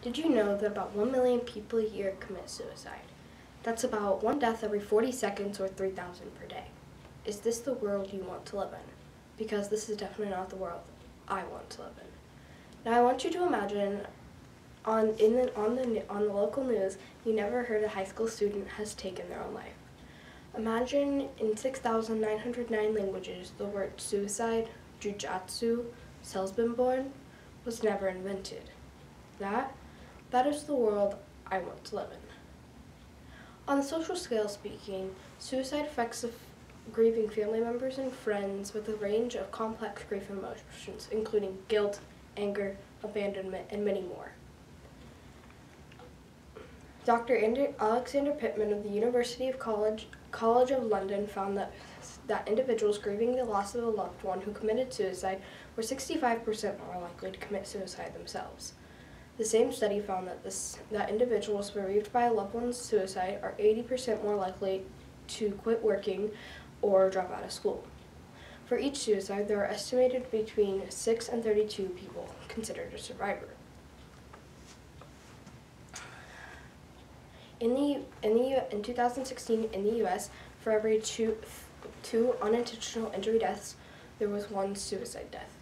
Did you know that about 1 million people a year commit suicide? That's about 1 death every 40 seconds or 3,000 per day. Is this the world you want to live in? Because this is definitely not the world I want to live in. Now I want you to imagine on the local news, you never heard a high school student has taken their own life. Imagine in 6,909 languages the word suicide, jujatsu, born was never invented. That is the world I want to live in. On the social scale speaking, suicide affects grieving family members and friends with a range of complex grief emotions, including guilt, anger, abandonment, and many more. Dr. Alexander Pittman of the University of College of London found that individuals grieving the loss of a loved one who committed suicide were 65% more likely to commit suicide themselves. The same study found that individuals bereaved by a loved one's suicide are 80% more likely to quit working or drop out of school. For each suicide, there are estimated between 6 and 32 people considered a survivor. In 2016, in the U.S., for every two unintentional injury deaths, there was 1 suicide death.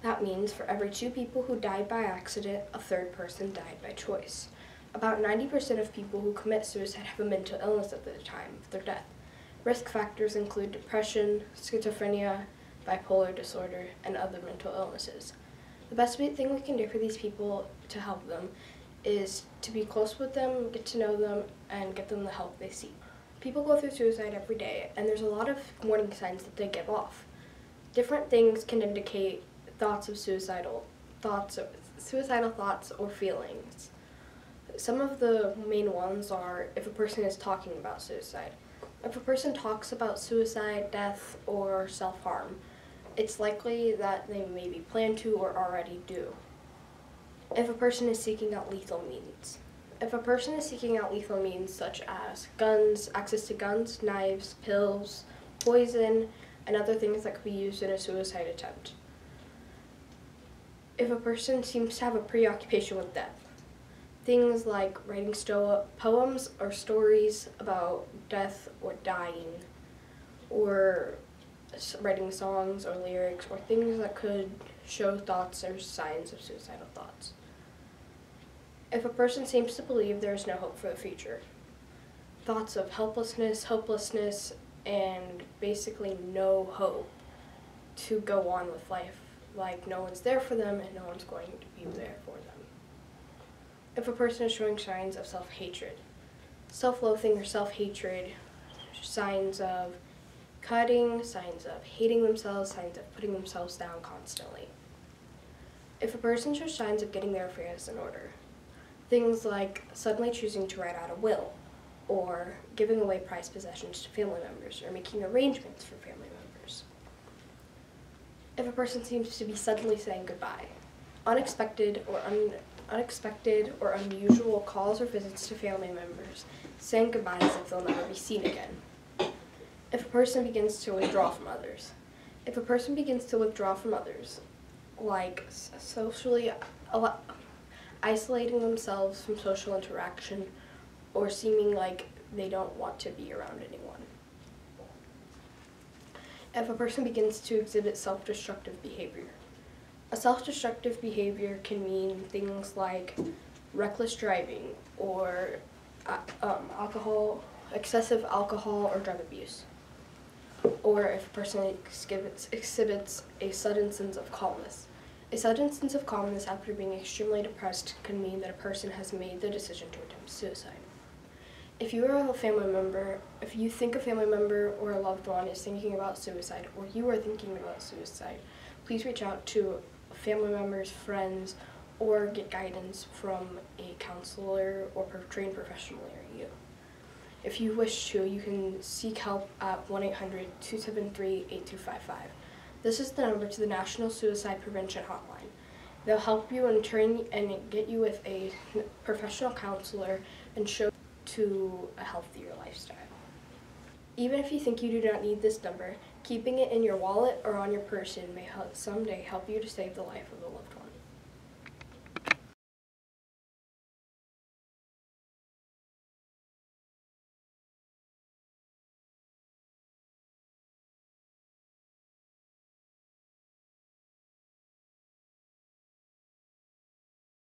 That means for every 2 people who died by accident, a third person died by choice. About 90% of people who commit suicide have a mental illness at the time of their death. Risk factors include depression, schizophrenia, bipolar disorder, and other mental illnesses. The best thing we can do for these people to help them is to be close with them, get to know them, and get them the help they seek. People go through suicide every day, and there's a lot of warning signs that they give off. Different things can indicate suicidal thoughts or feelings. Some of the main ones are if a person is talking about suicide. If a person talks about suicide, death, or self-harm, it's likely that they maybe plan to or already do. If a person is seeking out lethal means. If a person is seeking out lethal means such as guns, access to guns, knives, pills, poison, and other things that could be used in a suicide attempt. If a person seems to have a preoccupation with death. Things like writing poems or stories about death or dying, or writing songs or lyrics, or things that could show thoughts or signs of suicidal thoughts. If a person seems to believe there is no hope for the future. Thoughts of helplessness, hopelessness, and basically no hope to go on with life. Like no one's there for them and no one's going to be there for them. If a person is showing signs of self-hatred, self-loathing or self-hatred, signs of cutting, signs of hating themselves, signs of putting themselves down constantly. If a person shows signs of getting their affairs in order, things like suddenly choosing to write out a will, or giving away prized possessions to family members, or making arrangements for family members. If a person seems to be suddenly saying goodbye, unexpected or unusual calls or visits to family members, saying goodbye as if they'll never be seen again. If a person begins to withdraw from others. If a person begins to withdraw from others, like socially isolating themselves from social interaction, or seeming like they don't want to be around anyone. If a person begins to exhibit self-destructive behavior. A self-destructive behavior can mean things like reckless driving or excessive alcohol or drug abuse. Or if a person exhibits a sudden sense of calmness. A sudden sense of calmness after being extremely depressed can mean that a person has made the decision to attempt suicide. If you think a family member or a loved one is thinking about suicide, or you are thinking about suicide, please reach out to family members, friends, or get guidance from a counselor or trained professional near you. If you wish to, you can seek help at 1-800-273-8255. This is the number to the National Suicide Prevention Hotline. They'll help you and train and get you with a professional counselor and show to a healthier lifestyle. Even if you think you do not need this number, keeping it in your wallet or on your person may someday help you to save the life of a loved one.